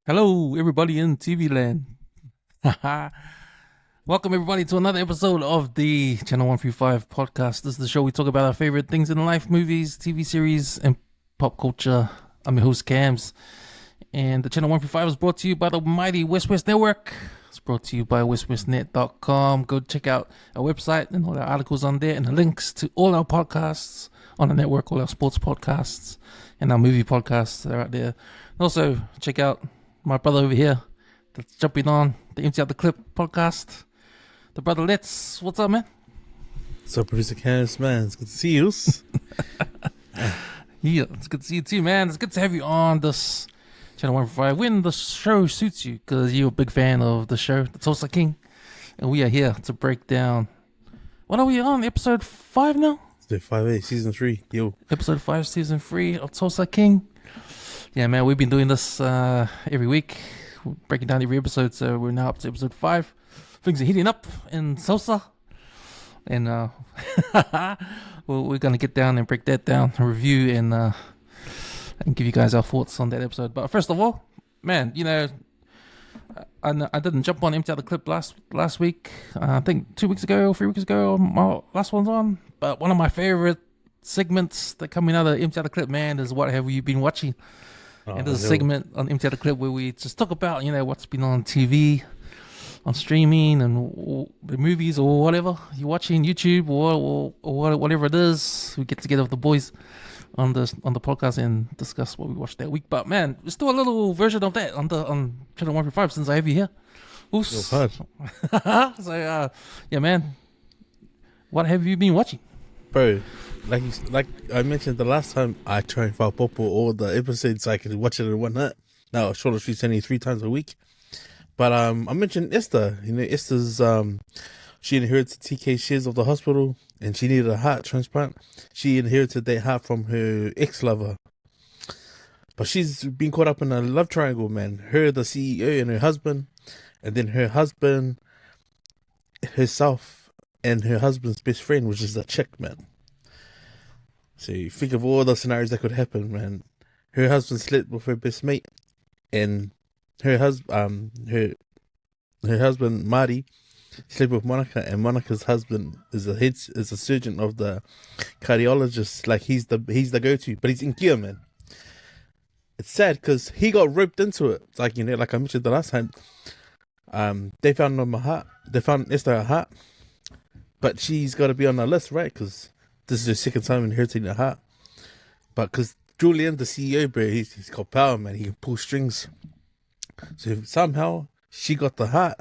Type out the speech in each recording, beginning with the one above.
Hello, everybody in TV land. Welcome, everybody, to another episode of the Channel 135 podcast. This is the show we talk about our favorite things in life, movies, TV series, and pop culture. I'm your host, Cams. And the Channel 135 is brought to you by the mighty WesWes Network. It's brought to you by WesWesNet.com. Go check out our website and all our articles on there and the links to all our podcasts on the network, all our sports podcasts and our movie podcasts that are out there. And also, check out my brother over here that's jumping on the Empty Out the Clip podcast. The brother Let's. What's up, man? So, producer Cams, man, it's good to see you. Yeah, it's good to see you too, man. It's good to have you on this Channel 145 when the show suits you, because you're a big fan of the show, the Tulsa King. And we are here to break down. What are we on? Episode 5 now? It's 5A, season 3. Yo. Episode 5, season 3 of Tulsa King. Yeah, man, we've been doing this every week. We're breaking down every episode, so we're now up to episode 5. Things are heating up in Tulsa. And we're going to get down and break that down, review, and give you guys our thoughts on that episode. But first of all, man, you know, I didn't jump on Empty Out the Clip last week. I think 2 weeks ago or 3 weeks ago, my last one's on. But one of my favorite segments that coming out of Empty Out the Clip, man, is What Have You Been Watching? And there's a segment on Empty Out the Clip where we just talk about, you know, what's been on TV, on streaming, and the movies or whatever you're watching, YouTube or whatever it is. We get together with the boys on the podcast and discuss what we watched that week. But man, let's do a little version of that on Channel 135 since I have you here. Oops. Yo, So yeah, man, what have you been watching? Bro, like I mentioned the last time, I try and file popo all the episodes so I can watch it in one night. Now, Shortland Street's only 3 times a week. But I mentioned Esther. You know, Esther's she inherited TK shares of the hospital and she needed a heart transplant. She inherited that heart from her ex-lover. But she's been caught up in a love triangle, man. Her, the CEO, and her husband. And then her husband, herself, and her husband's best friend, which is a chick, man. So you think of all the scenarios that could happen, man. Her husband slept with her best mate. And her husband Marty slept with Monica, and Monica's husband is a surgeon of the cardiologist. Like he's the go-to, but he's in gear, man. It's sad because he got roped into it. It's like, you know, like I mentioned the last time, they found Esther a heart, but she's got to be on the list, right? Because this is her second time inheriting a heart. But because Julian, the CEO, bro, he's got power, man. He can pull strings. So somehow she got the heart.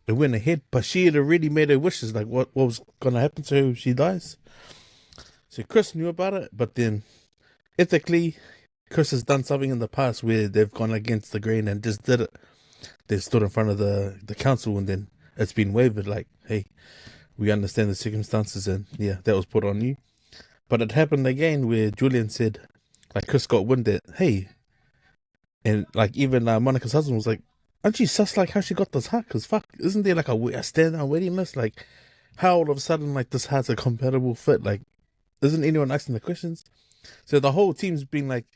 It went ahead, but she had already made her wishes, like what was gonna happen to her if she dies. So Chris knew about it, but then ethically, Chris has done something in the past where they've gone against the grain and just did it. They stood in front of the council and then it's been wavered, like, hey, we understand the circumstances, and yeah, that was put on you. But it happened again where Julian said, like, Chris got wind that, hey, and like even Monica's husband was like, aren't you sus like how she got this heart? Because fuck, isn't there like a standout waiting list? Like, how all of a sudden like this heart's a compatible fit? Like, isn't anyone asking the questions? So the whole team's been like,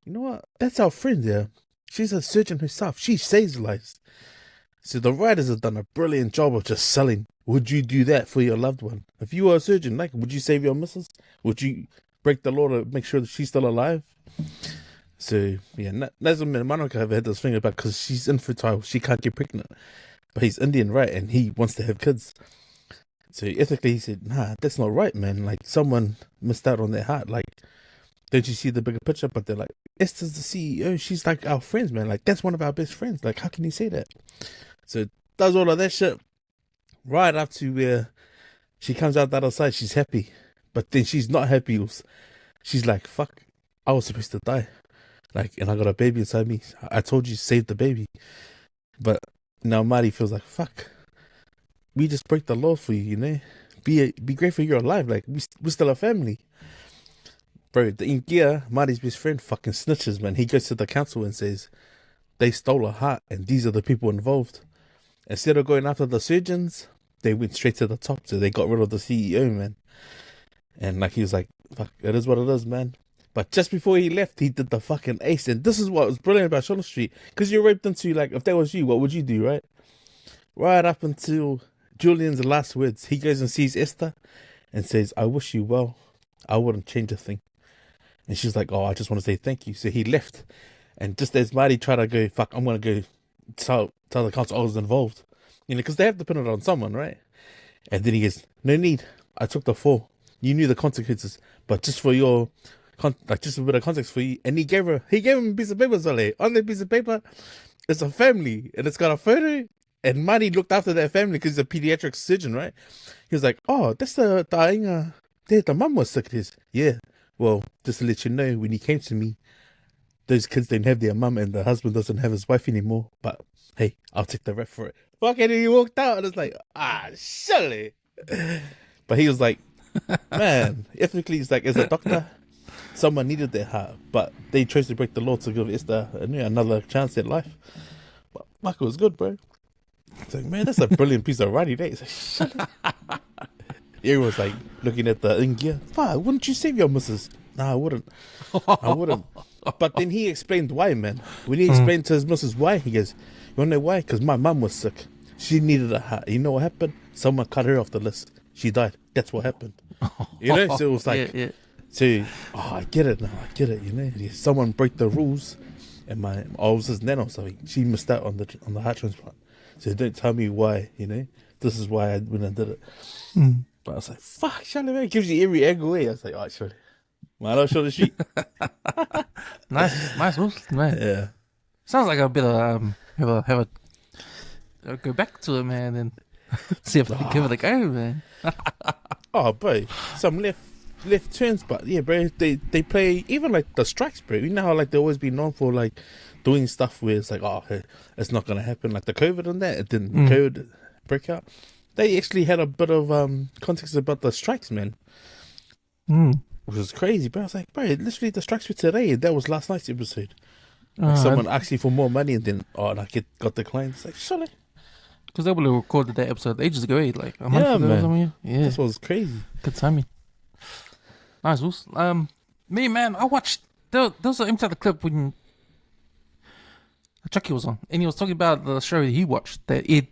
you know what? That's our friend there. She's a surgeon herself. She saves lives. So the writers have done a brilliant job of just selling. Would you do that for your loved one? If you were a surgeon, like, would you save your missus? Would you break the law to make sure that she's still alive? So, yeah, Nazim and Monica have had this thing about because she's infertile, she can't get pregnant. But he's Indian, right? And he wants to have kids. So ethically, he said, nah, that's not right, man. Like, someone missed out on their heart. Like, don't you see the bigger picture? But they're like, Esther's the CEO. She's like our friends, man. Like, that's one of our best friends. Like, how can you say that? So, does all of that shit right up to where she comes out the other side. She's happy. But then she's not happy. She's like, fuck, I was supposed to die. Like, and I got a baby inside me. I told you, save the baby. But now Marty feels like, fuck, we just break the law for you, you know? Be grateful you're alive. Like, we're still a family. Bro, the Inkia, Marty's best friend, fucking snitches, man. He goes to the council and says, they stole a heart and these are the people involved. Instead of going after the surgeons, they went straight to the top. So they got rid of the CEO, man. And like, he was like, fuck, it is what it is, man. But just before he left, he did the fucking ace. And this is what was brilliant about Shortland Street. Because you're raped into, like, if that was you, what would you do, right? Right up until Julian's last words, he goes and sees Esther and says, I wish you well. I wouldn't change a thing. And she's like, oh, I just want to say thank you. So he left. And just as Marty tried to go, fuck, I'm going to go tell the council I was involved. You know, because they have to put it on someone, right? And then he goes, no need. I took the fall. You knew the consequences. But just for your, just a bit of context for you. And he gave him a piece of paper, Zole. On that piece of paper, it's a family. And it's got a photo. And Marty looked after that family because he's a pediatric surgeon, right? He was like, oh, that's the mum was sick. His. Yeah. Well, just to let you know, when he came to me, those kids don't have their mum and the husband doesn't have his wife anymore. But hey, I'll take the rep for it. Fucking, he walked out and it's like, surely. But he was like, man, ethically, he's like, as a doctor, someone needed their heart, but they chose to break the law to give Esther another chance at life. But fuck, it was good, bro. It's like, man, that's a brilliant piece of writing. It's like, shut up. Everyone's like looking at the in gear. Fuck, wouldn't you save your missus? Nah, I wouldn't. But then he explained why, man. When he explained to his missus why, he goes, you wanna know why? Because my mum was sick. She needed a heart. You know what happened? Someone cut her off the list. She died. That's what happened. You know? So it was like, so, I get it now. I get it, you know? Someone broke the rules, and I was his nana or something. She missed out on the heart transplant. So don't tell me why, you know? This is why when I did it. But I was like, fuck, Charlie, man. It gives you every angle way. I was like, all right, Charlie. Man, I'll show the sheet. nice, man. Yeah. Sounds like a bit of have a go back to it, man, and see if I can give it a go, man. Oh, bro, some left turns, but yeah, bro, they play even like the strikes, bro. You know how like they always been known for like doing stuff where it's like, oh, hey, it's not gonna happen, like the COVID and that. It didn't COVID break out. They actually had a bit of context about the strikes, man. Which was crazy, bro. I was like, bro, literally the strikes were today. That was last night's episode. Like someone asking for more money and then got declined. It's like, surely. Because they would have recorded that episode ages ago, like a month ago or something. Yeah, this was crazy. Good timing. Nice, Wolves. Me, man, I watched. There was an inside the clip when Chucky was on, and he was talking about the show he watched, the Ed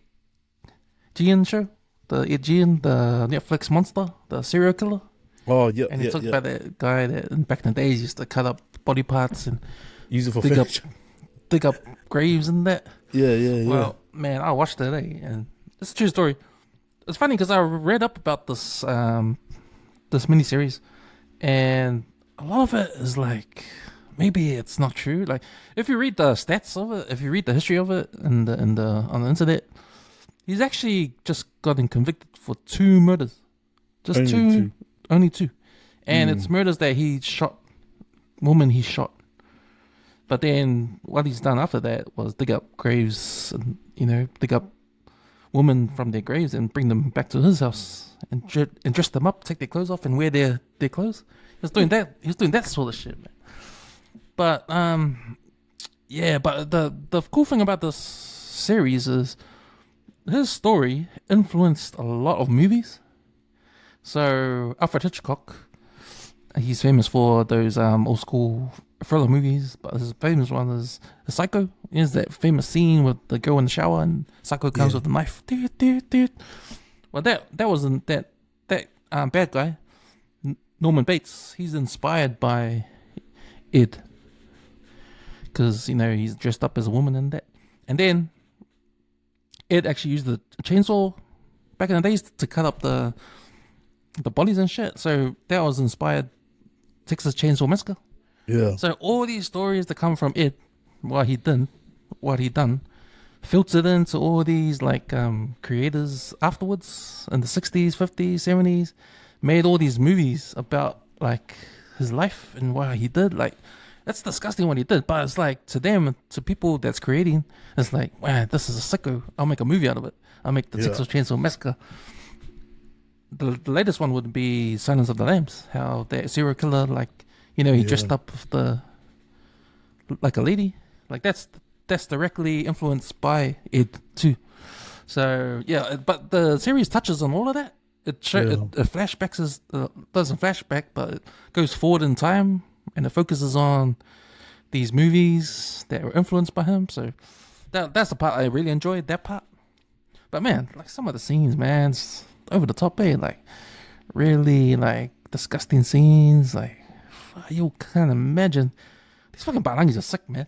Gein show, the Ed Gein, the Netflix monster, the serial killer. Oh yeah, and he talked about that guy that back in the days used to cut up body parts and use it for dig up graves and that. Yeah. Well, man, I watched it today, and it's a true story. It's funny because I read up about this this miniseries, and a lot of it is like maybe it's not true. Like if you read the stats of it, if you read the history of it, and on the internet, he's actually just gotten convicted for 2 murders, just only two, and it's murders that he shot, woman he shot. But then what he's done after that was dig up graves and, dig up women from their graves and bring them back to his house and dress them up, take their clothes off and wear their clothes. He was doing that. He was doing that sort of shit, man. But, but the cool thing about this series is his story influenced a lot of movies. So Alfred Hitchcock, he's famous for those old school thriller movies, but his famous one is Psycho. Is that famous scene with the girl in the shower and Psycho comes with the knife. Well, that wasn't that bad guy, Norman Bates. He's inspired by Ed because he's dressed up as a woman and that. And then Ed actually used the chainsaw back in the days to cut up the bodies and shit. So that was inspired Texas Chainsaw Massacre. Yeah. So all these stories that come from Ed, what he done, filtered into all these like creators afterwards in the 60s, 50s, 70s, made all these movies about like his life and what he did. Like that's disgusting what he did, but it's like to them, to people that's creating, it's like, wow, this is a sicko. I'll make a movie out of it. I'll make the Texas Chainsaw Massacre. The latest one would be Silence of the Lambs. How that serial killer, like, he dressed up like a lady. Like that's directly influenced by Ed too. So yeah, but the series touches on all of that. It flashbacks doesn't flashback, but it goes forward in time and it focuses on these movies that were influenced by him. So that's the part I really enjoyed, that part. But man, like some of the scenes, man, it's over the top, like really like disgusting scenes. Like you can't imagine. These fucking Balangis are sick, man.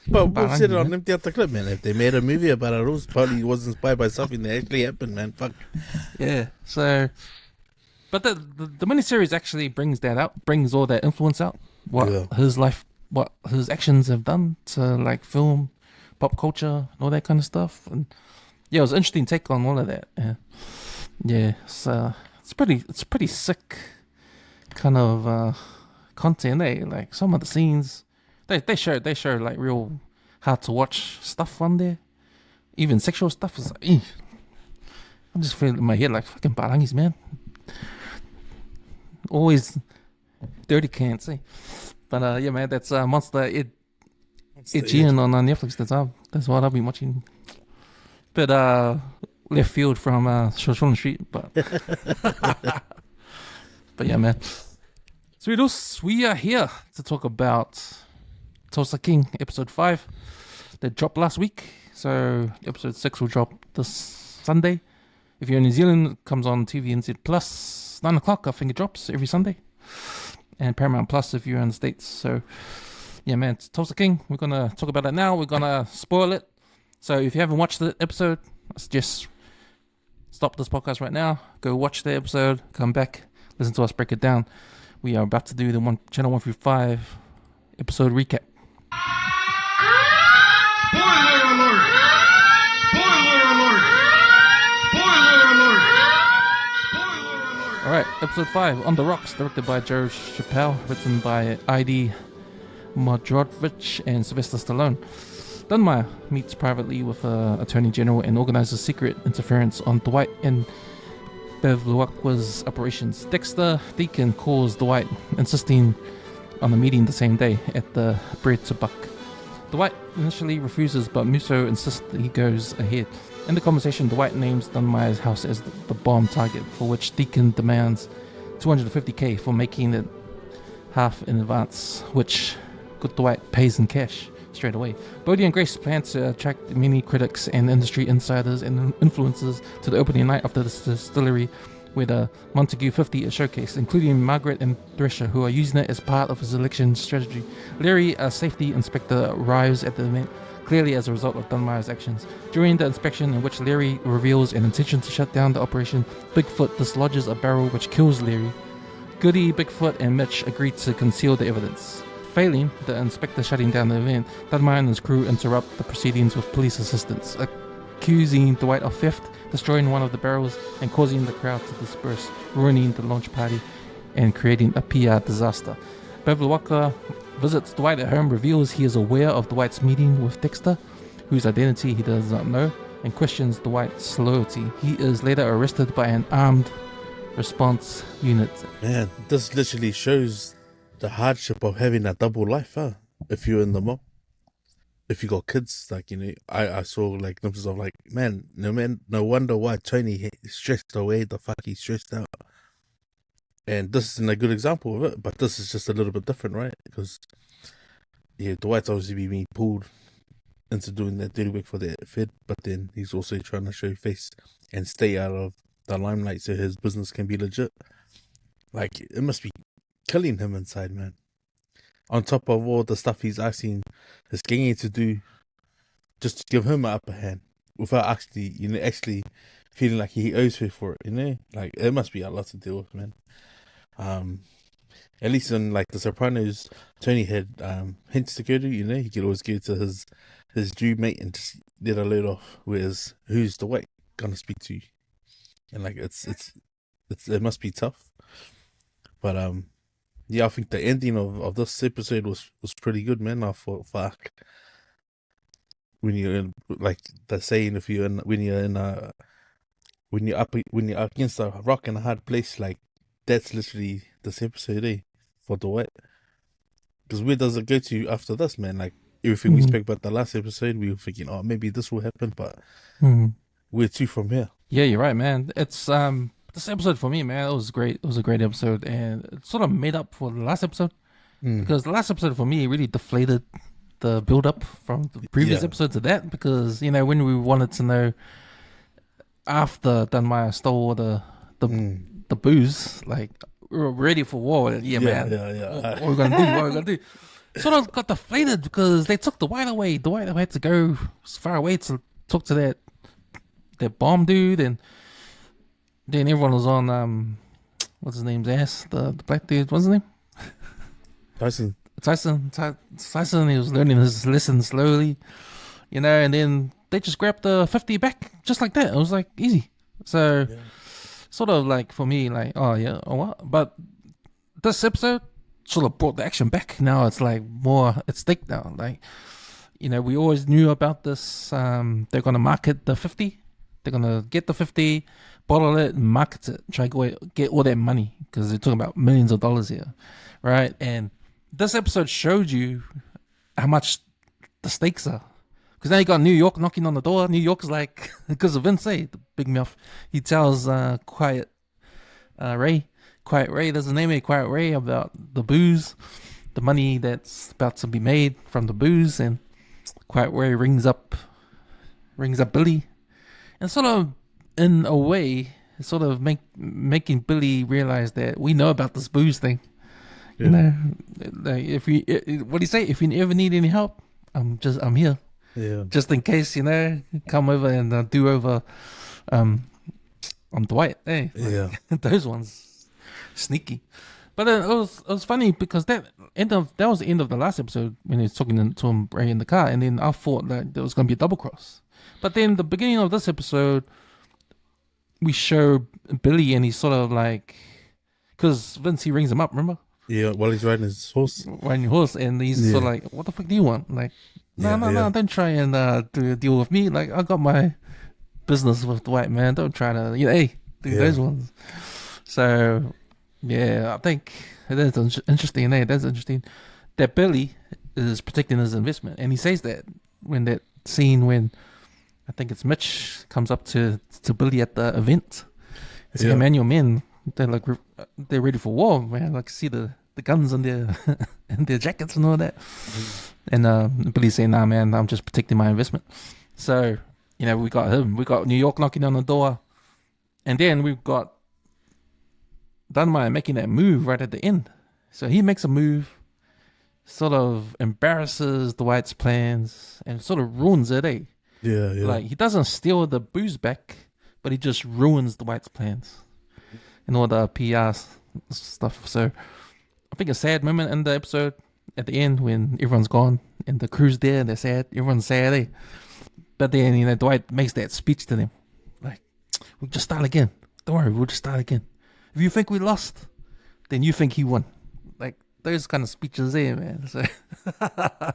But we've said it on Empty Out the Clip, man. If they made a movie about it, it probably was inspired by something that actually happened, man. Fuck. Yeah. So, but the miniseries actually brings that out, brings all that influence out. What his life, what his actions have done to like film, pop culture, and all that kind of stuff. And yeah, it was an interesting take on all of that. Yeah. So it's pretty sick kind of content, eh? Like some of the scenes. They show like real hard to watch stuff on there. Even sexual stuff is like, I'm just feeling in my head like fucking Balangis, man. Always dirty cans, eh? But yeah, man, that's Monster Ed Gein on Netflix. That's what I've been watching. Bit left field from Shortland Street, but but yeah, man. So we are here to talk about Tulsa King, episode 5, that dropped last week. So episode 6 will drop this Sunday. If you're in New Zealand, it comes on TVNZ Plus, 9 o'clock, I think it drops every Sunday. And Paramount Plus if you're in the States. So yeah, man, it's Tulsa King. We're going to talk about it now. We're going to spoil it. So if you haven't watched the episode, I suggest stop this podcast right now. Go watch the episode. Come back. Listen to us break it down. We are about to do the channel 1 through 5 episode recap. Spoiler alert! Spoiler alert! Spoiler alert! Spoiler alert! Alright, episode 5, On the Rocks, directed by Joe Chappelle, written by Ed Gein and Sylvester Stallone. Dunmire meets privately with Attorney General and organizes secret interference on Dwight and Bevilacqua's operations. Dexter Deacon calls Dwight, insisting on a meeting the same day at the Bread to Buck. Dwight initially refuses, but Musso insists that he goes ahead. In the conversation, Dwight names Dunmire's house as the bomb target, for which Deacon demands $250K for making it half in advance, which good Dwight pays in cash straight away. Bodie and Grace plan to attract many critics and industry insiders and influencers to the opening night of the distillery, where the Montague 50 is showcased, including Margaret and Thresher, who are using it as part of his election strategy. Larry, a safety inspector, arrives at the event, clearly as a result of Dunmire's actions. During the inspection, in which Larry reveals an intention to shut down the operation, Bigfoot dislodges a barrel which kills Larry. Goody, Bigfoot, and Mitch agree to conceal the evidence. Failing the inspector shutting down the event, Dunmire and his crew interrupt the proceedings with police assistance, accusing Dwight of theft, destroying one of the barrels, and causing the crowd to disperse, ruining the launch party and creating a PR disaster. Bevilacqua visits Dwight at home, reveals he is aware of Dwight's meeting with Dexter, whose identity he does not know, and questions Dwight's loyalty. He is later arrested by an armed response unit. Man, this literally shows the hardship of having a double life, huh? If you're in the mob. If you got kids, like, you know, I saw like glimpses of like, man, no wonder why Tony stressed away the fuck he's stressed out. And this isn't a good example of it, but this is just a little bit different, right? Because yeah, Dwight's obviously being pulled into doing that dirty work for the Fed, but then he's also trying to show face and stay out of the limelight so his business can be legit. Like, it must be killing him inside, man. On top of all the stuff he's asking his gang to do, just to give him an upper hand without actually, you know, actually feeling like he owes her for it, you know? Like, it must be a lot to deal with, man. At least in like The Sopranos, Tony had hints to go to, you know, he could always go to his Jew mate and just let a load off. Whereas, who's the white gonna speak to you? And like, it must be tough. But yeah, I think the ending of this episode was pretty good, man. I thought, fuck, when you're in, like the saying, when you're against a rock and a hard place, like that's literally this episode, eh? For the white. Because where does it go to after this, man? Like everything we spoke about the last episode, we were thinking, oh, maybe this will happen, but where to from here? Yeah, you're right, man. It's this episode for me, man, it was great. It was a great episode, and it sort of made up for the last episode because the last episode for me really deflated the build up from the previous episode to that, because when we wanted to know after Dunmire stole the booze, like we were ready for war. Man. What are we gonna do? What are we gonna do? Sort of got deflated because they took Dwight away. Dwight had to go far away to talk to that bomb dude, and then everyone was on what's his name's ass? The black dude, what's his name? Tyson. He was learning his lesson slowly, and then they just grabbed the 50 back just like that. It was like easy. So sort of like for me, like, oh yeah, oh what? But this episode sort of brought the action back. Now it's like more at stake now. Like, we always knew about this. They're gonna market the 50. They're gonna get the 50, bottle it, and market it, try to get all that money, because they're talking about millions of dollars here, right? And this episode showed you how much the stakes are. Because now you got New York knocking on the door. New York's like, because of Vince, the big mouth, he tells Quiet Ray, there's a name of Quiet Ray, about the booze, the money that's about to be made from the booze. And Quiet Ray rings up Billy, and sort of in a way, sort of making Billy realize that we know about this booze thing. Like what do you say? If you ever need any help, I'm here. Yeah. Just in case, come over and do over on Dwight. Hey, those ones sneaky. But then it was funny because that was the end of the last episode when he was talking to him Ray in the car, and then I thought that there was going to be a double cross. But then the beginning of this episode, we show Billy, and he's sort of like, because Vince, he rings him up, remember? Yeah, while he's riding his horse. And he's sort of like, what the fuck do you want? Like, no, don't try and do a deal with me. Like, I got my business with Dwight, man. Don't try to, do those ones. So, I think that's interesting. That's interesting that Billy is protecting his investment. And he says that when that scene when I think it's Mitch comes up to Billy at the event. It's him and your men. They're like, they're ready for war, man. Like, see the guns in their in their jackets and all that. And Billy's saying, nah, man, I'm just protecting my investment. So, we got him. We got New York knocking on the door. And then we've got Dunmire making that move right at the end. So he makes a move, sort of embarrasses Dwight's plans, and sort of ruins it, eh? Yeah. Like, he doesn't steal the booze back, but he just ruins Dwight's plans and all the PR stuff. So I think a sad moment in the episode at the end when everyone's gone and the crew's there and they're sad. Everyone's sad, eh? But then, Dwight makes that speech to them. Like, we'll just start again. Don't worry, we'll just start again. If you think we lost, then you think he won. Like, those kind of speeches there, man. So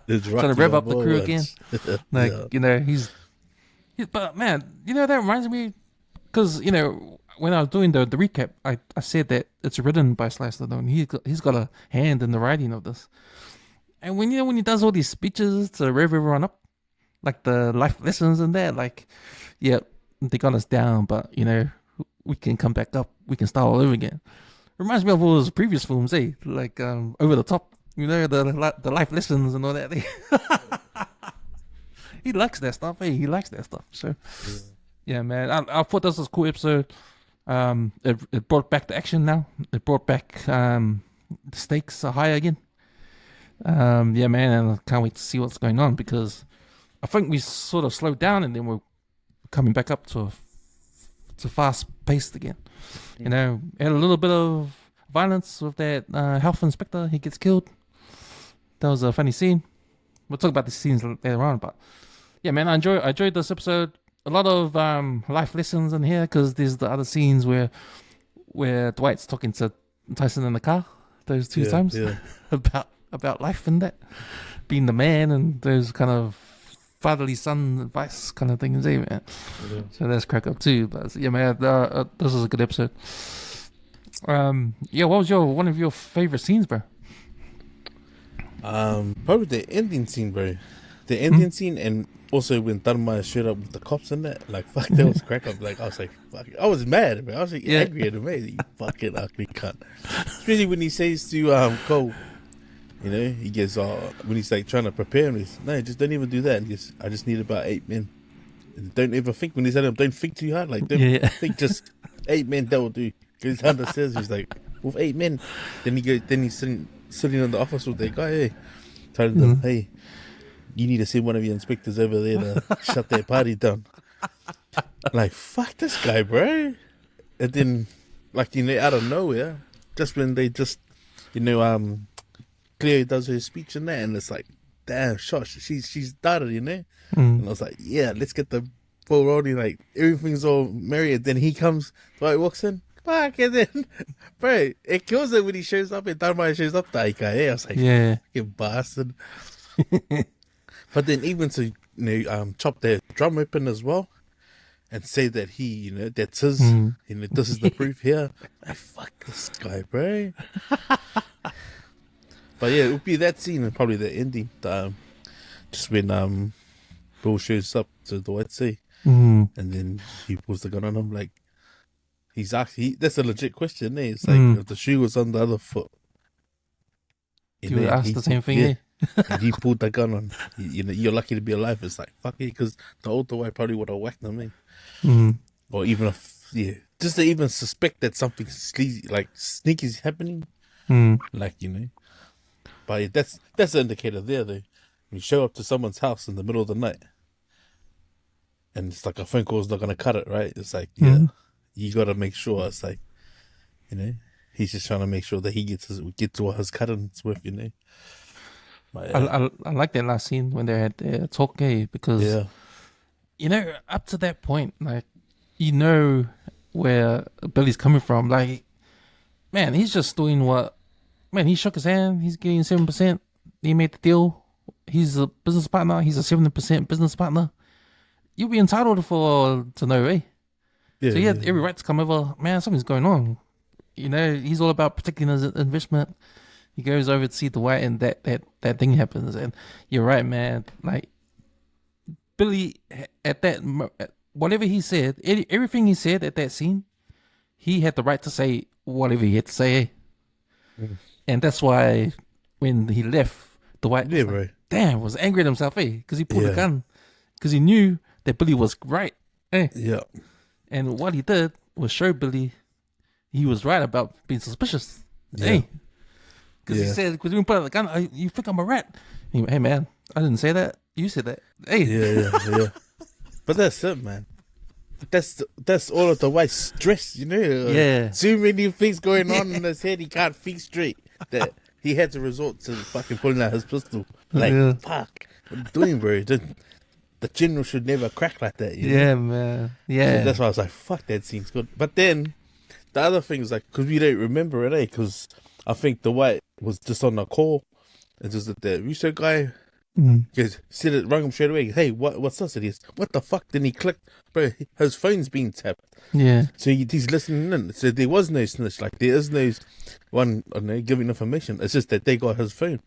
trying to rev up the crew again. Like, but man, that reminds me, because, when I was doing the recap, I said that it's written by Sylvester Stallone. He's got a hand in the writing of this. And when he does all these speeches to rev everyone up, like the life lessons and that, like, yeah, they got us down, but we can come back up. We can start all over again. Reminds me of all those previous films, eh? Like Over the Top, the life lessons and all that. He likes that stuff, eh? He likes that stuff. So, yeah, man, I thought this was a cool episode. It brought back the action now. It brought back the stakes are higher again. Yeah, man, and I can't wait to see what's going on, because I think we sort of slowed down and then we're coming back up to fast paced again. Had a little bit of violence with that health inspector. He gets killed. That was a funny scene. We'll talk about the scenes later on, but yeah, man, I enjoyed this episode. A lot of life lessons in here, because there's the other scenes where Dwight's talking to Tyson in the car those two times about life and that, being the man, and those kind of fatherly son advice kind of things, eh, man? Yeah. So that's crack up too. But yeah, man, this is a good episode. What was one of your favorite scenes, bro? Probably the ending scene, bro. the Indian scene, and also when Dharma showed up with the cops and that, like, fuck, that was crack up. Like, I was like, fuck, I was mad, man. I was like, angry at him, man. You fucking ugly cunt. Especially when he says to Cole, you know, he gets when he's like trying to prepare him, he's no, just don't even do that. And I just need about 8 men. And don't ever think when he said him, don't think too hard. Like, don't think, just 8 men that will do. Because Hunter says he's like, with 8 men. Then he's sitting in the office with that guy, hey, telling them, hey, you need to send one of your inspectors over there to shut that party down. Like, fuck this guy, bro. And then, like, you know, out of nowhere, just when they just, you know, Cleo does her speech and that, and it's like, damn, shush, she's started, you know? And I was like, yeah, let's get the ball rolling, like, everything's all merry, and then he comes, Dwight walks in, fuck, and then, bro, it kills it when he shows up, and Dharma shows up, I was like, you bastard. But then even to, you know, chop their drum open as well, and say that he, you know, that's his, you know, this is the proof here. Like, fuck this guy, bro. But yeah, it would be that scene and probably the ending. Just when Bill shows up to the White Sea, and then he pulls the gun on him. Like, he's actually, that's a legit question, eh? It's like, if the shoe was on the other foot, you would ask the same thing, yeah. And he pulled the gun on, you know, you're lucky to be alive. It's like, fuck it, because the older way probably would have whacked him, eh? Or even if, just to even suspect that something sleazy, like sneaky is happening, like, you know. But that's the indicator there, though. When you show up to someone's house in the middle of the night, and it's like a phone call's not gonna cut it, right? It's like, you gotta make sure. It's like, you know, he's just trying to make sure that he gets to what his cutting's worth, you know. But, I like that last scene when they had their talk, because you know, up to that point, like, you know where Billy's coming from. Like, man, he's just doing what. Man, he shook his hand. He's getting 7%. He made the deal. He's a business partner. He's a 70% business partner. You'll be entitled to know, eh? So he had every right to come over. Man, something's going on. You know, he's all about protecting his investment. He goes over to see the White, and that thing happens. And you're right, man. Like, Billy, at that, whatever he said, everything he said at that scene, he had the right to say whatever he had to say, eh? And that's why when he left, the White was angry at himself, eh? Because he pulled a gun. Because he knew that Billy was right, eh? Yeah. And what he did was show Billy he was right about being suspicious, eh? Because he said, because when you put out the gun, you think I'm a rat. He went, hey, man, I didn't say that. You said that. Hey. Yeah. But that's it, man. That's all of the White's stress, you know? Yeah. Too many things going on in his head, he can't think straight. That he had to resort to fucking pulling out his pistol. Like, fuck, what are you doing, bro? The general should never crack like that, you know? Man. Yeah. So that's why I was like, fuck, that scene's good. But then, the other thing is like, because we don't remember it, eh? Because I think the White was just on a call. And just the research guy said it, rang him straight away. Hey, what's this? And he's, what the fuck? Then he clicked, bro, his phone's being tapped. Yeah. So he's listening in. So there was no snitch. Like, there is no one, I don't know, giving information. It's just that they got his phone.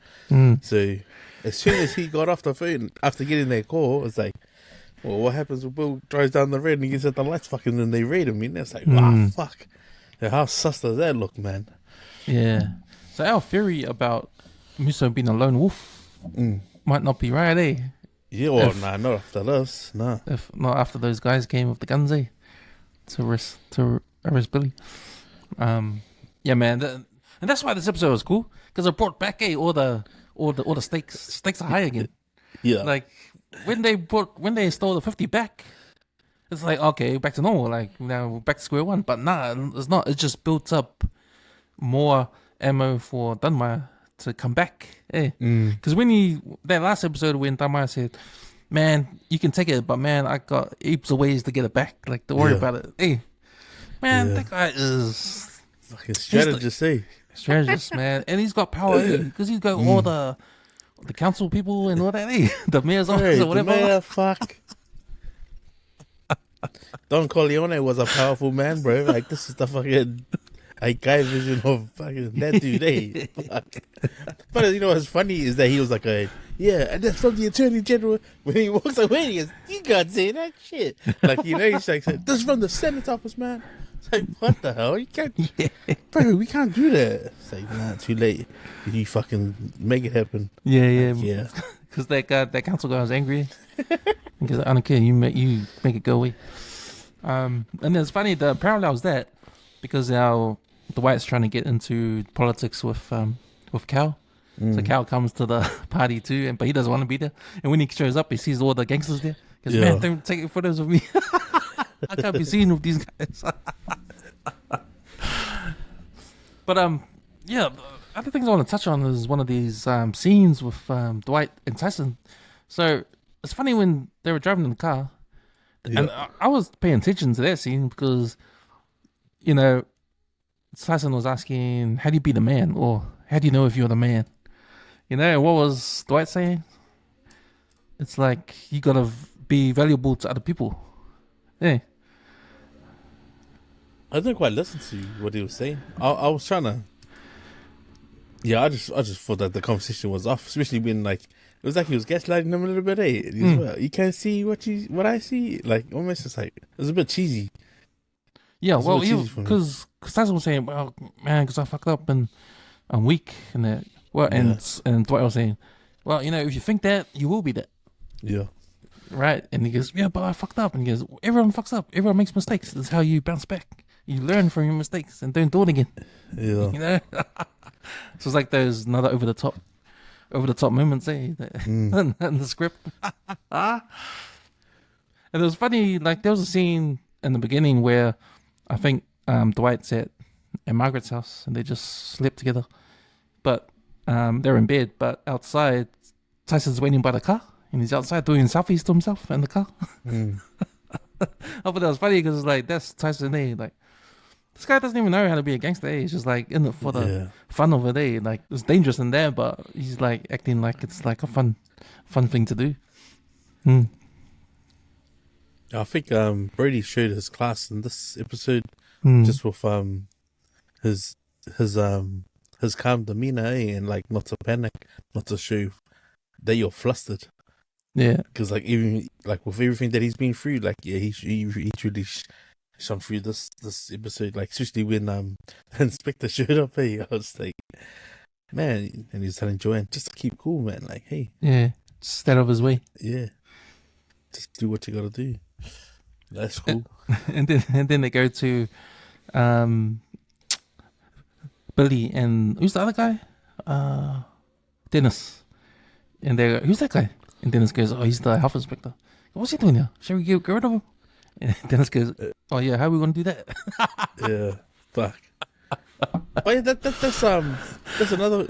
So as soon as he got off the phone, after getting their call, it's like, well, what happens when Bill drives down the road and he gets at the lights fucking and they raid him? And it's like, wow, fuck. Yeah, how sus does that look, man? Yeah. So our theory about Musso being a lone wolf might not be right, eh? Yeah, well, not after this, nah. If not after those guys came with the guns, eh? To arrest Billy. Yeah, man, and that's why this episode was cool, because it brought back all the stakes are high again. Yeah, like when they stole the 50 back, it's like, okay, back to normal, like now we're back to square one. But nah, it's not. It just built up more ammo for Dunmire to come back. Because when that last episode when Dunmire said, man, you can take it, but man, I got heaps of ways to get it back. Like, don't worry about it. Man, that guy is fucking strategist, strategist, man. And he's got power, because he's got all the council people and all that, the mayor's office or whatever. The mayor, fuck. Don Corleone was a powerful man, bro. Like, this is the fucking guy vision of fucking that dude, Fuck. But you know what's funny is that he was like Yeah, and that's from the Attorney General. When he walks away, he goes, "You can't say that shit." Like, you know, he's like, "This is from the Senate office, man." It's like, what the hell? You can't, bro. We can't do that. It's like, nah, too late. You fucking make it happen. Yeah. Yeah. Because that council guy was angry. Because I don't care. You make it go away. And it's funny. The parallel is that because now Dwight's trying to get into politics with Cal. So Cal comes to the party too, but he doesn't want to be there. And when he shows up, he sees all the gangsters there. He goes, man, don't take photos of me. I can't be seen with these guys. But yeah, other things I want to touch on is one of these scenes with Dwight and Tyson. So it's funny when they were driving in the car, and I was paying attention to that scene because, you know, Tyson was asking, "How do you be the man?" or "How do you know if you're the man?" You know, what was Dwight saying? It's like, you gotta be valuable to other people. Yeah. I didn't quite listen to what he was saying. I was trying to. Yeah, I just thought that the conversation was off, especially when, like, it was like he was gaslighting him a little bit. Eh? He was, well, you can't see what I see. Like, almost just like, it was a bit cheesy. Yeah, well, because Tyson was saying, "Well, man, because I fucked up and I'm weak," and that. Well, and Dwight was saying, "Well, you know, if you think that, you will be that." Yeah. Right? And he goes, "Yeah, but I fucked up." And he goes, "Everyone fucks up. Everyone makes mistakes. That's how you bounce back. You learn from your mistakes and don't do it again." Yeah. You know? So it's like those another over the top moments, eh? In the script. And it was funny, like, there was a scene in the beginning where I think Dwight's at Margaret's house and they just slept together. But they're in bed, but outside, Tyson's waiting by the car, and he's outside doing selfies to himself in the car. I thought that was funny because, like, that's Tyson, eh? Like, this guy doesn't even know how to be a gangster, eh? He's just, like, in it for the fun of it, eh? Like, it's dangerous in there, but he's, like, acting like it's, like, a fun thing to do. I think Brody showed his class in this episode, just with his calm demeanor, eh? And, like, not to panic, not to show that you're flustered. Yeah, because, like, even like with everything that he's been through, like, yeah, he truly shone through this episode, like, especially when Inspector showed up. Hey, I was like, man, and he's telling Joanne just to keep cool, man. Like, hey, yeah, just stay out of his way. Yeah, just do what you gotta do. That's cool. And then they go to Billy and who's the other guy? Dennis. And they go, "Who's that guy?" And Dennis goes, "Oh, he's the health inspector." "What's he doing here? Shall we get rid of him?" And Dennis goes, "Oh yeah, how are we gonna do that?" Yeah, fuck. But yeah, that's another.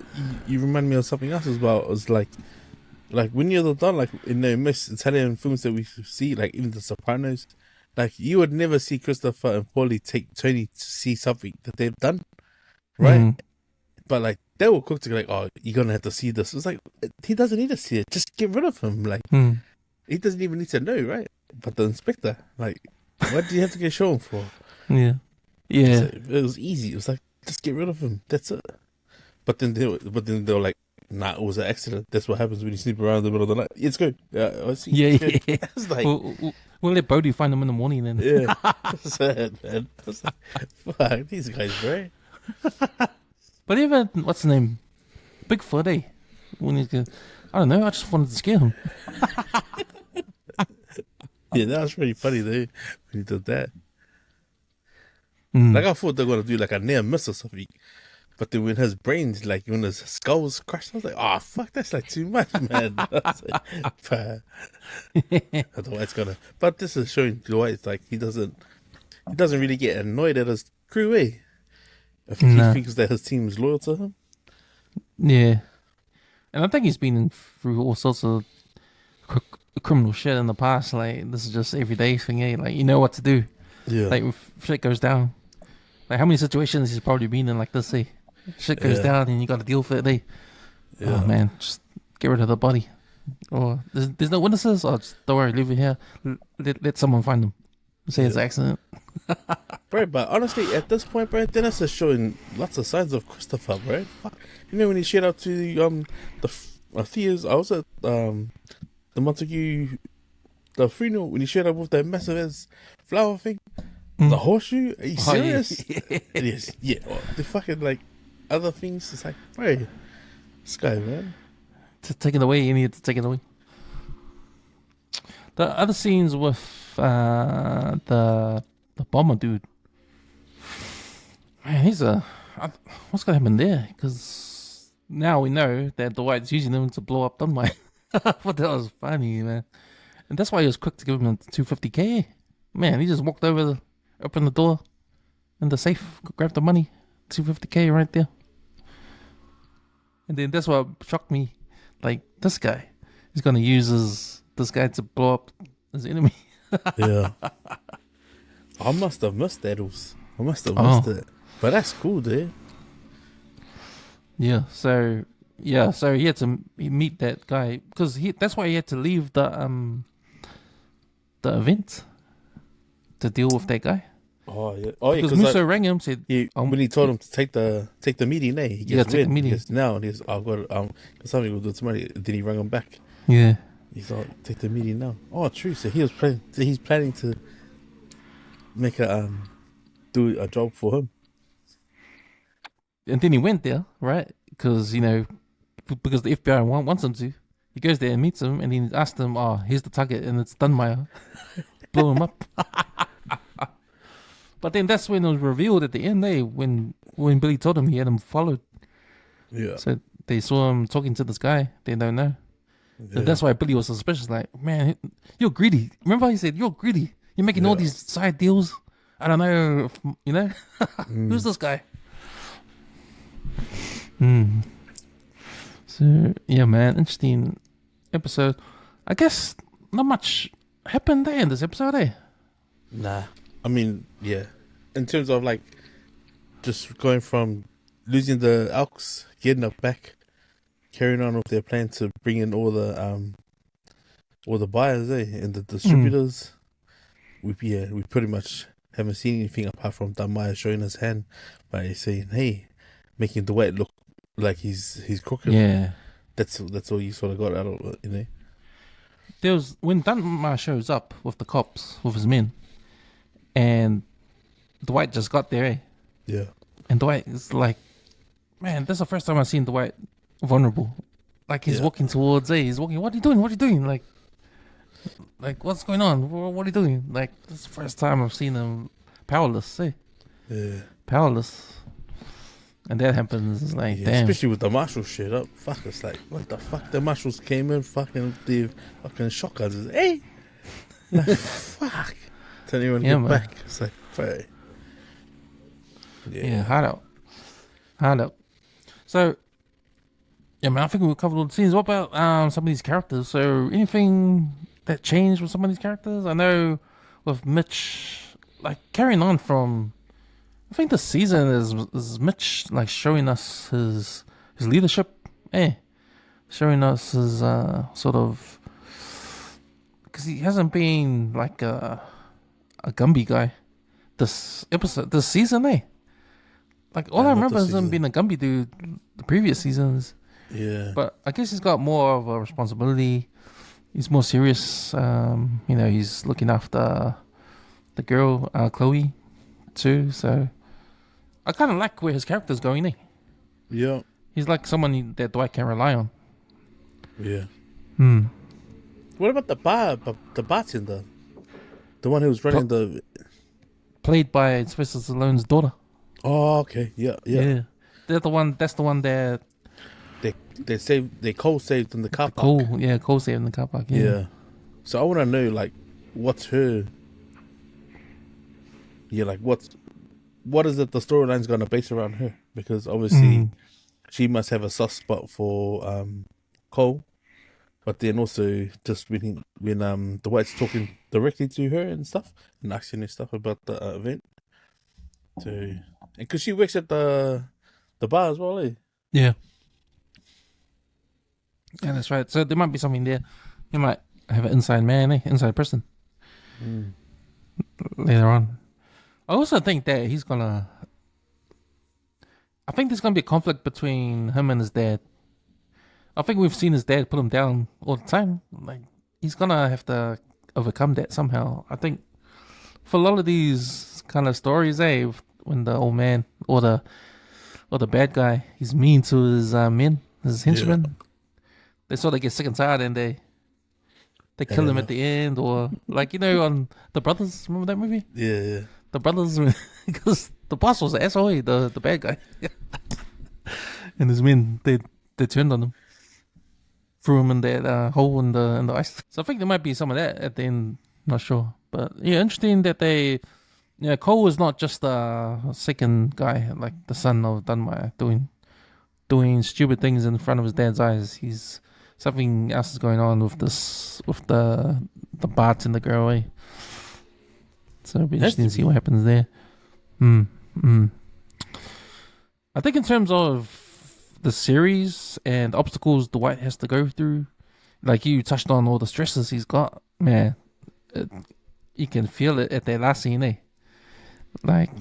You remind me of something else as well. It was like when you're done, like, in the most Italian films that we see, like even The Sopranos, like, you would never see Christopher and Paulie take Tony to see something that they've done, right? But, like, they will quick to be like, "Oh, you're gonna have to see this." It's like, he doesn't need to see it. Just get rid of him. Like, he doesn't even need to know, right? But the inspector, like, what do you have to get shown for? Yeah. So it was easy. It was like, just get rid of him. That's it. But then they were like, "Nah, it was an accident. That's what happens when you sleep around in the middle of the night. Let's go." Yeah. It's like, we'll let Bodie find him in the morning then. yeah, sad, man. I was like, fuck, these guys, right? But even, what's his name? Bigfoot, eh? When he's good. I don't know, I just wanted to scare him. Yeah, that was pretty funny though, when he did that. Like, I thought they were going to do like a near miss or something. But then when his brains, like, when his skull was crushed, I was like, "Oh, fuck, that's like too much, man." I was like, I don't know what's gonna. But this is showing Dwight, like, he doesn't really get annoyed at his crew, eh? I think he thinks that his team is loyal to him. Yeah. And I think he's been through all sorts of criminal shit in the past. Like, this is just everyday thing, eh? Like, you know what to do. Yeah. Like, if shit goes down. Like, how many situations he's probably been in like this, eh? Shit goes down and you got to deal with it, eh? Yeah. Oh, man, just get rid of the body. Or, there's no witnesses? Or just, don't worry, leave it here. Let someone find them. Say it's an accident. Bro, but honestly, at this point, bro, Dennis is showing lots of signs of Christopher, bro. Fuck. You know when he shared out to I see is I was at the Montague the funeral when he showed up with that massive ass flower thing. The horseshoe? Are you serious? Oh, yeah. It is. Yeah. The fucking like other things. It's like, bro, this guy, man. To take it away, you need to take it away. The other scenes with the bomber dude. Man, what's gonna happen there? Because now we know that Dwight's using them to blow up Dunmire. But that was funny, man. And that's why he was quick to give him the 250K. Man, he just walked over, opened the door, in the safe, grabbed the money, 250K right there. And then that's what shocked me. Like, this guy, he's gonna use this guy to blow up his enemy. Yeah. I must have missed that. I must have missed it. But that's cool, dude. Yeah, so he had to meet that guy because that's why he had to leave the event to deal with that guy. Oh yeah, oh yeah. Because Musso rang him, said when he told him to take the meeting, he take the meeting. He goes, now I've got something will do tomorrow. Then he rang him back. Yeah, he's like, take the meeting now. Oh, true. So he's planning to make do a job for him. And then he went there, right? Because because the FBI wants him to. He goes there and meets him, and he asks him, "Oh, here's the target," and it's Dunmire. Blow him up. But then that's when it was revealed at the end, when Billy told him he had him followed. Yeah. So they saw him talking to this guy. They don't know. Yeah. So that's why Billy was suspicious. Like, man, you're greedy. Remember how he said, "You're greedy. You're making all these side deals." I don't know, who's this guy? So yeah, man, interesting episode. I guess not much happened there in this episode, eh? Nah, I mean, yeah. In terms of like just going from losing the Elks, getting it back, carrying on with their plan to bring in all the buyers, and the distributors. We pretty much haven't seen anything apart from Dunmire showing his hand by saying, "Hey," making Dwight look like he's crooked. Yeah, that's all you sort of got out of it, There was when Dunmire shows up with the cops with his men, and Dwight just got there, eh? Yeah. And Dwight is like, man, that's the first time I've seen Dwight vulnerable. Like he's walking towards, he's walking. What are you doing? What are you doing? Like, what's going on? What are you doing? Like, this is the first time I've seen him powerless, eh? Yeah. Powerless. And that happens, it's like, damn. Especially with the marshal shit up. Fuck, it's like, what the fuck? The marshals came in, fucking shotguns. Hey! Like, fuck. Tell anyone to get back. It's like, hey. Yeah, hard out. So, yeah, man, I think we've covered all the scenes. What about some of these characters? So, anything that changed with some of these characters? I know with Mitch, like carrying on from, I think this season is Mitch like showing us his leadership, showing us his sort of, because he hasn't been like a Gumby guy this season, Like all I remember is him being a Gumby dude the previous seasons. Yeah. But I guess he's got more of a responsibility. He's more serious. He's looking after the girl, Chloe, too. So I kind of like where his character's going, Yeah. He's like someone that Dwight can rely on. Yeah. What about the bartender? The one who was running the... Played by Sylvester Stallone's daughter. Oh, okay. Yeah. That's the one that... They cold saved in the car park. Cold saved in the car park. Yeah. So I want to know, like, what's her? Yeah, like what is it? The storyline's gonna base around her, because obviously she must have a soft spot for Cole, but then also just when the White's talking directly to her and stuff and asking her stuff about the event. So, and because she works at the bar as well, eh? Yeah. Yeah, that's right. So there might be something there. You might have an inside man, inside person. Later on. I also think that I think there's gonna be a conflict between him and his dad. I think we've seen his dad put him down all the time. Like, he's gonna have to overcome that somehow. I think for a lot of these kind of stories, when the old man or the bad guy, he's mean to his men, his henchmen. They sort of get sick and tired, and they kill him at the end, or like on The Brothers. Remember that movie? Yeah. The Brothers, because the boss was an asshole, the bad guy, and his men they turned on him, threw him in that hole in the ice. So I think there might be some of that at the end. Not sure, but yeah, interesting that Cole is not just a second guy, like the son of Dunmire, doing stupid things in front of his dad's eyes. He's something else is going on with the bartender girl. So it'll be interesting to see what happens there. I think in terms of the series and obstacles Dwight has to go through, like you touched on all the stresses he's got, man, you can feel it at that last scene, Like,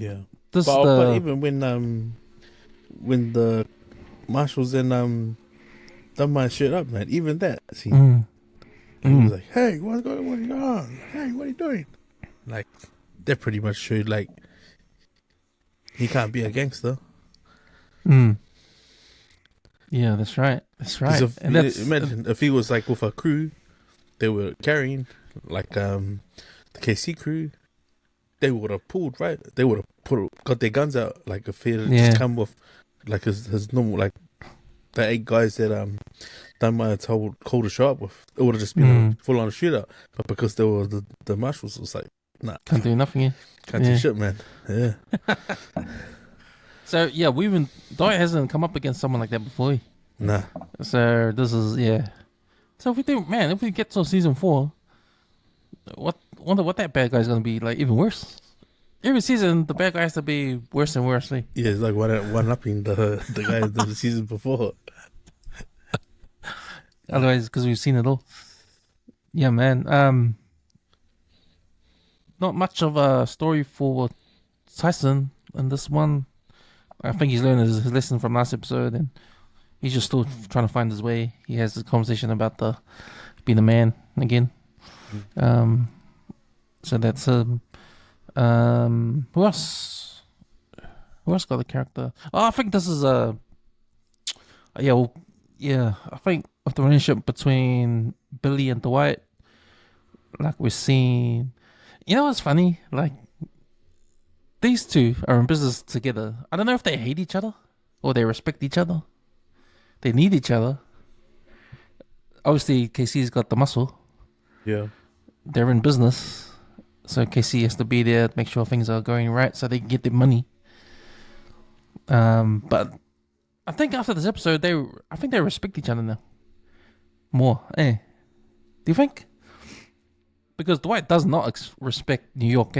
but even when the marshals and done my shit up, man, even that scene, he was like, "Hey, what's going on? Hey, what are you doing?" Like, that pretty much showed like he can't be a gangster. Yeah, that's right. Imagine if he was like with a crew they were carrying, like the KC crew, they would have pulled, right? They would have got their guns out, like if he had just come with like his normal, like the 8 guys that Dunmire told Cole to show up with. It would have just been a full on shootout, but because there were the marshals, it was like, nah, can't do nothing. Can't do shit, man. Yeah. So Dwight hasn't come up against someone like that before. Nah. So this is So if we get to season 4, wonder what that bad guy's gonna be like, even worse. Every season the bad guy has to be worse and worse. Yeah, it's like one upping the guy the season before. Otherwise, because we've seen it all. Yeah, man. Not much of a story for Tyson in this one. I think he's learned his lesson from last episode, and he's just still trying to find his way. He has this conversation about being a man again. So that's who else? Who else got a character? Oh, I think this is I think with the relationship between Billy and Dwight, like we're seeing, what's funny? Like, these two are in business together. I don't know if they hate each other or they respect each other. They need each other. Obviously, KC's got the muscle. Yeah. They're in business. So KC has to be there to make sure things are going right so they can get their money. But I think after this episode, they respect each other now. More, Do you think? Because Dwight does not respect New York,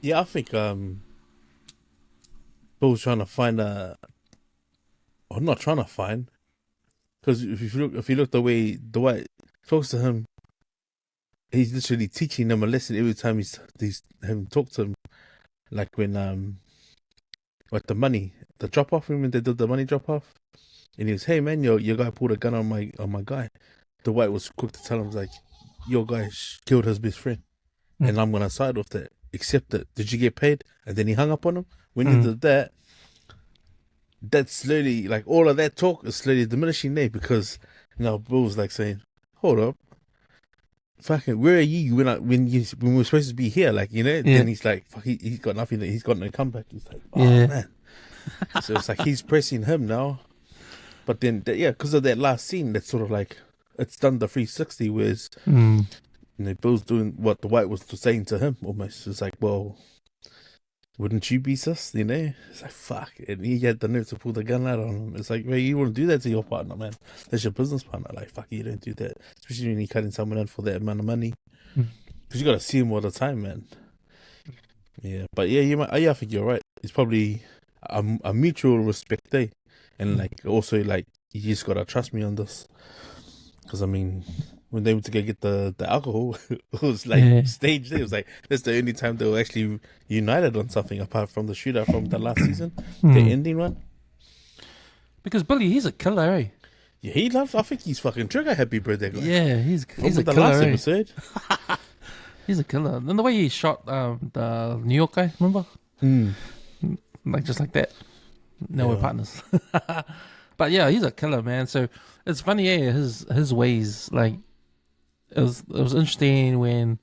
Yeah, I think Bill's trying to find or not trying to find, because if you look the way Dwight talks to him, he's literally teaching them a lesson every time he's having talked to him. Like when like the drop off, when they did the money drop off, and he was, "Hey man, your guy pulled a gun on my guy." Dwight was quick to tell him, like, "Your guy killed his best friend, and I'm gonna side with that. Accept it. Did you get paid?" And then he hung up on him. When he did that, that's slowly, like, all of that talk is slowly diminishing there, because now Bill's like saying, "Hold up, fucking, where are you when we're supposed to be here?" Like, Then he's like, "Fuck, he's got nothing. He's got no comeback." He's like, "Oh man." So it's like he's pressing him now. But then, because of that last scene, that's sort of like, it's done the 360, whereas Bill's doing what Dwight was saying to him almost. It's like, well, wouldn't you be sus? It's like, fuck. And he had the nerve to pull the gun out on him. It's like, man, you wouldn't do that to your partner, man. That's your business partner. Like, fuck, you don't do that. Especially when you're cutting someone in for that amount of money. Because you got to see him all the time, man. Yeah, but I think you're right. It's probably a mutual respect, and like, also, like, you just got to trust me on this. Because, I mean, when they went to go get the alcohol, it was like staged. It was like, that's the only time they were actually united on something, apart from the shootout from the last season, the ending one. Because Billy, he's a killer, Yeah, he loves. I think he's fucking trigger happy, bro. That guy. Yeah, he's From a the killer. last eh? episode. He's a killer. And the way he shot the New York guy, remember? Like just like that. Now we're Yeah. partners. But yeah, he's a killer, man. So it's funny, his ways. Like it was interesting when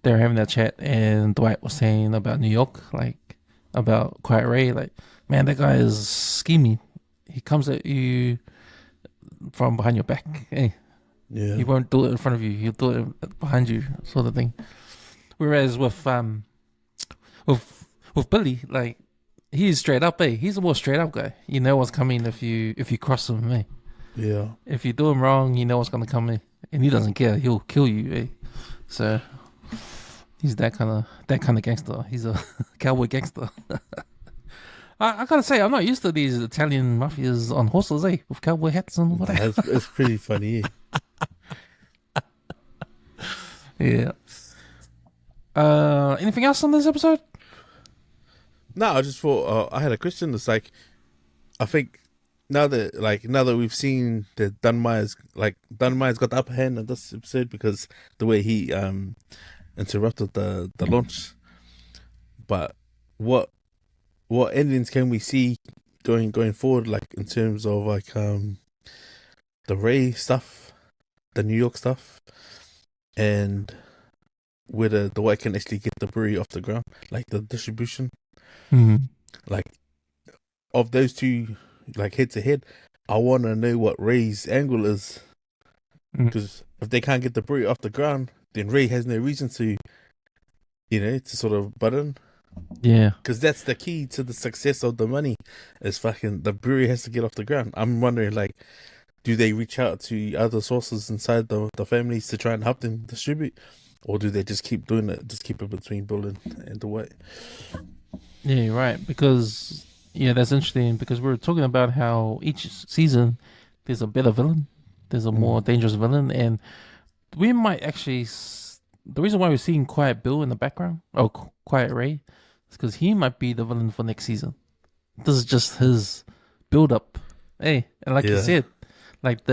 they were having that chat and Dwight was saying about New York, like about Quiet Ray. Like, man, that guy is scheming. He comes at you from behind your back. Hey, Yeah. he won't do it in front of you. He'll do it behind you, sort of thing. Whereas with Billy, like he's straight up. He's a more straight up guy. You know what's coming if you cross him. Yeah. If you do him wrong, you know what's gonna come. And he doesn't care. He'll kill you. So he's that kind of gangster. He's a cowboy gangster. I gotta say, I'm not used to these Italian mafias on horses, with cowboy hats and whatever. It's pretty funny. Yeah. Anything else on this episode? No, I just thought I had a question. It's like, I think now that we've seen that Dunmire's got the upper hand in this episode because the way he interrupted the launch. But what endings can we see going forward, like in terms of like the Ray stuff, the New York stuff, and whether the White can actually get the brewery off the ground, like the distribution. Mm-hmm. Like, of those two, like head to head, I want to know what Ray's angle is. Because if they can't get the brewery off the ground, then Ray has no reason to, to sort of butt in. Yeah. Because that's the key to the success of the money, is fucking the brewery has to get off the ground. I'm wondering, like, do they reach out to other sources inside the families to try and help them distribute? Or do they just keep doing it, just keep it between Bill and the White? Yeah, you're right. Because, that's interesting. Because we were talking about how each season there's a better villain. There's a more dangerous villain. And we might actually... The reason why we're seeing Quiet Bill in the background, or Quiet Ray, is because he might be the villain for next season. This is just his build-up. And like you said, like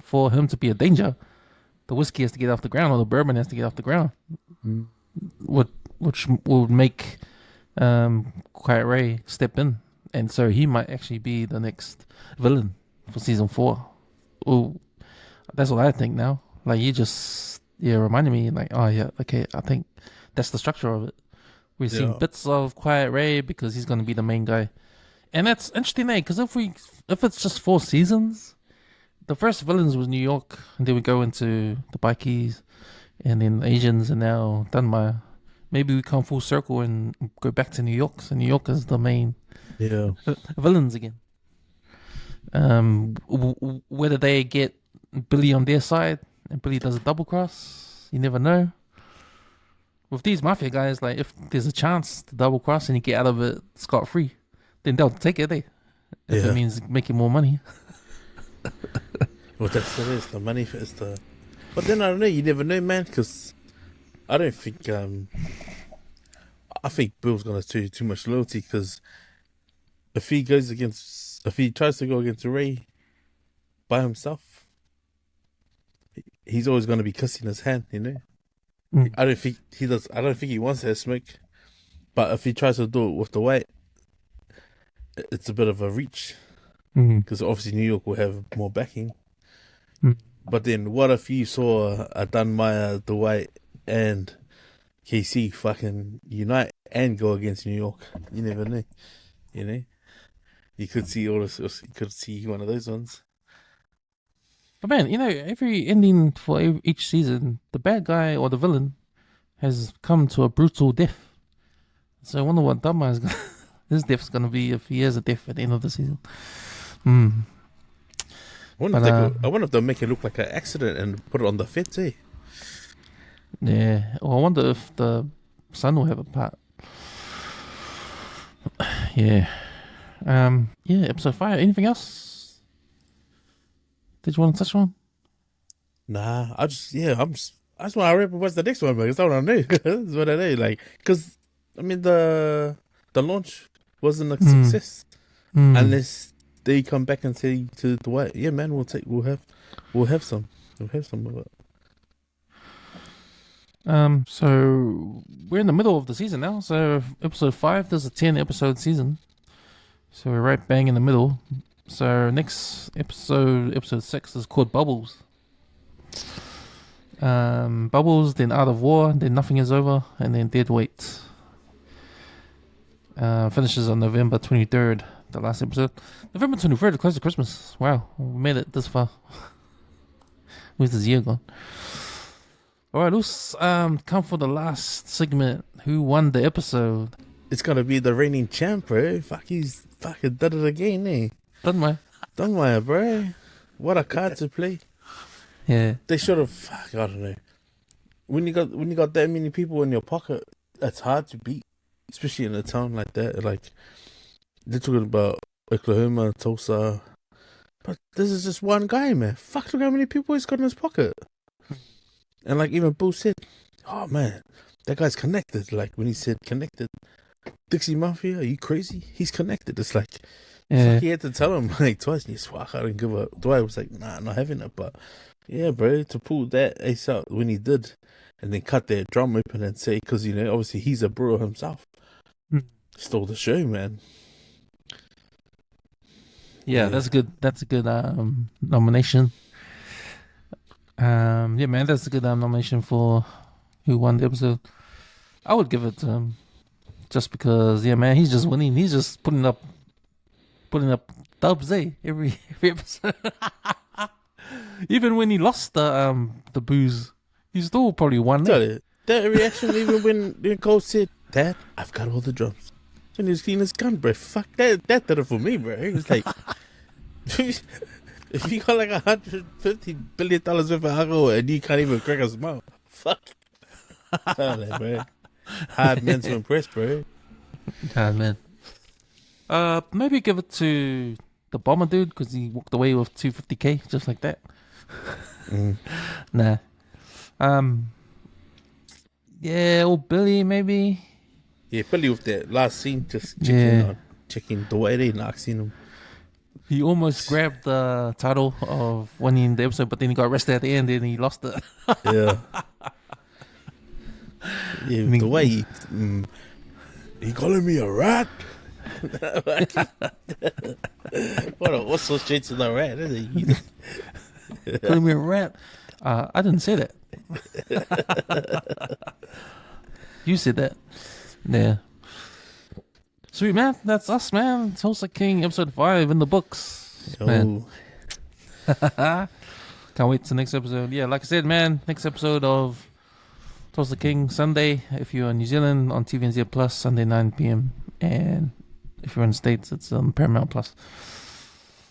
for him to be a danger, the whiskey has to get off the ground, or the bourbon has to get off the ground. Which would make... Quiet Ray step in, and so he might actually be the next villain for season 4. Oh, that's what I think now. Like you just reminded me, like, oh yeah, okay, I think that's the structure of it. We've seen bits of Quiet Ray because he's going to be the main guy, and that's interesting, because if it's just 4 seasons, the first villains was New York, and then we go into the bikies, and then the Asians, and now Dunmire. Maybe we come full circle and go back to New York. So New York is the main villains again. Whether they get Billy on their side and Billy does a double cross, you never know. With these mafia guys, like if there's a chance to double cross and you get out of it scot free, then they'll take it. If it means making more money. Well, that's what it is. The money is the. But then I don't know. You never know, man. Because I don't think. I think Bill's gonna show too much loyalty, because if he tries to go against Ray by himself, he's always gonna be kissing his hand, I don't think he does. I don't think he wants that smoke. But if he tries to do it with the White, it's a bit of a reach, because obviously New York will have more backing. But then, what if you saw a Dunmire, the White, and KC fucking unite and go against New York? You never know, You could see all this. You could see one of those ones. But man, every ending for each season, the bad guy or the villain has come to a brutal death. So I wonder what Dunmire's his death's gonna be, if he has a death at the end of the season. I wonder if they'll make it look like an accident and put it on the feds, eh? Yeah. Well, I wonder if the son will have a part. Yeah. Episode 5. Anything else? Did you want to touch on? Nah, I just want to remember what's the next one, because that's what I know. That's what I know. Like, because I mean the launch wasn't a success unless they come back and say to Dwight, "Yeah, man, we'll have some of it." So we're in the middle of the season now. So episode 5, there's a 10 episode season. So we're right bang in the middle. So next episode 6 is called Bubbles. Bubbles, then Art of War, then Nothing Is Over, and then Dead Weight. Finishes on November 23rd, the last episode. November 23rd, close to Christmas. Wow, we made it this far. Where's this year gone? Alright, let's come for the last segment. Who won the episode? It's gonna be the reigning champ, bro. He's fucking did it again, eh? Done my, bro. What a card to play. Yeah. They should have. I don't know. When you got that many people in your pocket, it's hard to beat, especially in a town like that. Like they're talking about Oklahoma, Tulsa, but this is just one guy, man. Fuck, look how many people he's got in his pocket. And like even Boo said, "Oh man, that guy's connected." Like when he said connected, Dixie Mafia, are you crazy? He's connected. It's like, Yeah. fuck, he had to tell him like twice. And I didn't give up. Dwight was like, "Nah, not having it." But yeah, bro, to pull that ace out when he did, and then cut that drum open and say, because obviously he's a brewer himself, stole the show, man. Yeah, that's good. That's a good nomination. Yeah, man, that's a good nomination for who won the episode. I would give it to him just because, yeah, man, he's just winning. He's just putting up dubs, every episode. Even when he lost the booze, he still probably won. Tell you, that reaction, even when Cole said, "Dad, I've got all the drums," and he's cleaning his gun, bro. Fuck that did it for me, bro. He was like, if you got like $150 billion worth of alcohol and you can't even crack a smile, fuck. Tell that, bro. Hard men to impress, bro. Hard man. Maybe give it to the bomber dude because he walked away with $250K just like that. Nah. Yeah, or Billy maybe. Yeah, Billy with that last scene, just checking the way they not seen him. He almost grabbed the title of winning the episode, but then he got arrested at the end and he lost it. Yeah. Yeah, the way he calling me a rat. What's so straight to the rat, isn't he? Calling me a rat. I didn't say that. You said that. Yeah. Sweet, man. That's us, man. Tulsa King, episode 5 in the books. Man. Can't wait to next episode. Yeah, like I said, man, next episode of Tulsa King, Sunday. If you're in New Zealand, on TVNZ Plus, Sunday 9 p.m. And if you're in the States, it's on Paramount Plus.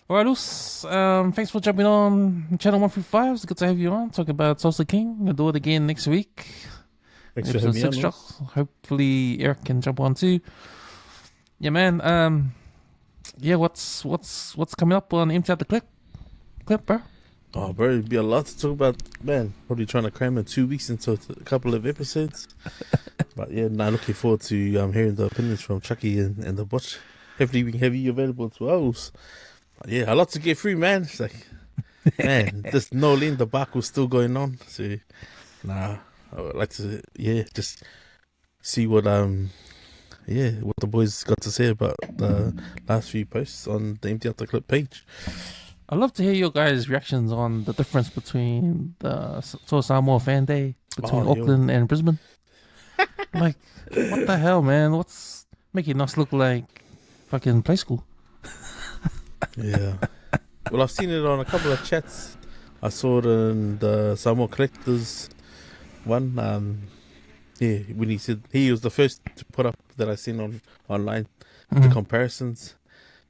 Alright, Us. Thanks for jumping on channel 135. It's good to have you on. Talk about Tulsa King. We'll do it again next week. Thanks for Episode having me 6 on. drops. Hopefully Eric can jump on too. Yeah, man. Yeah, what's coming up on Empty Out the Clip, bro? Oh, bro, it'd be a lot to talk about, man. Probably trying to cram in 2 weeks into a couple of episodes. But yeah, now looking forward to hearing the opinions from Chucky and the Butch. Hopefully we can have you available to us. But yeah, a lot to get through, man. It's like, man, this Nolan debacle still going on. So, I would like to, just see what what the boys got to say about the last few posts on the Empty Out the Clip page. I'd love to hear your guys' reactions on the difference between the Samoa Fan Day between Auckland and Brisbane. Like, what the hell, man? What's making us look like fucking play school? Yeah. Well, I've seen it on a couple of chats. I saw it in the Samoa Collectors one. When he said he was the first to put up that I seen online the comparisons.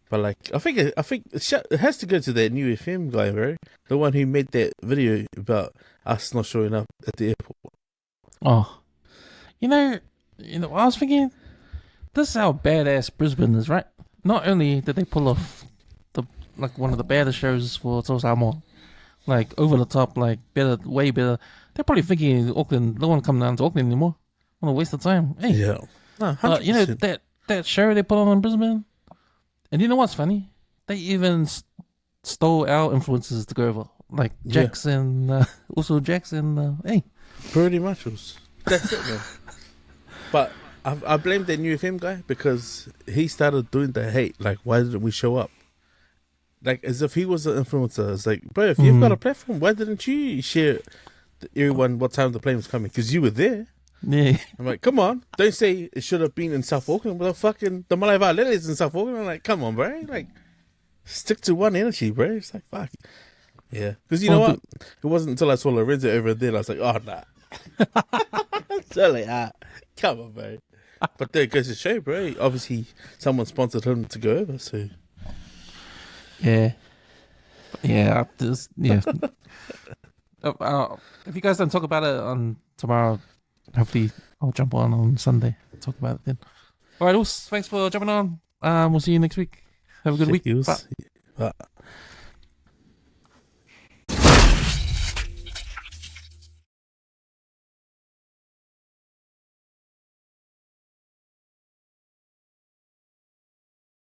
But like, I think it has to go to that new FM guy, bro. The one who made that video about us not showing up at the airport. Oh, you know, I was thinking, this is how badass Brisbane is, right? Not only did they pull off one of the baddest shows for Samoa, like over the top, like better, way better. They're probably thinking Auckland, don't want to come down to Auckland anymore. Want to waste the time? Hey, Yeah, no, 100%. that show they put on in Brisbane. And you know what's funny? they even stole our influences to go over, like Yeah. Jackson, also Jackson. Hey, Pretty much was. That's it, man. But I blame the new FM guy because he started doing the hate. Like, why didn't we show up? Like, as if he was an influencer. It's like, bro, if you've got a platform, why didn't you share everyone what time the plane was coming? Because you were there. yeah, I'm like, come on. Don't say it should have been in South Auckland. But the Malay Valley is in South Auckland. I'm like, come on, bro. Like, stick to one energy, bro. It's like, fuck. Yeah. Because you know what? It wasn't until I saw Lorenzo over there, I was like, oh, nah. Totally, come on, bro. But there goes to show, bro. Obviously, someone sponsored him to go over, so. yeah. If you guys don't talk about it on tomorrow, hopefully I'll jump on Sunday and talk about it then. All right, thanks for jumping on. We'll see you next week. Have a good week. Bye.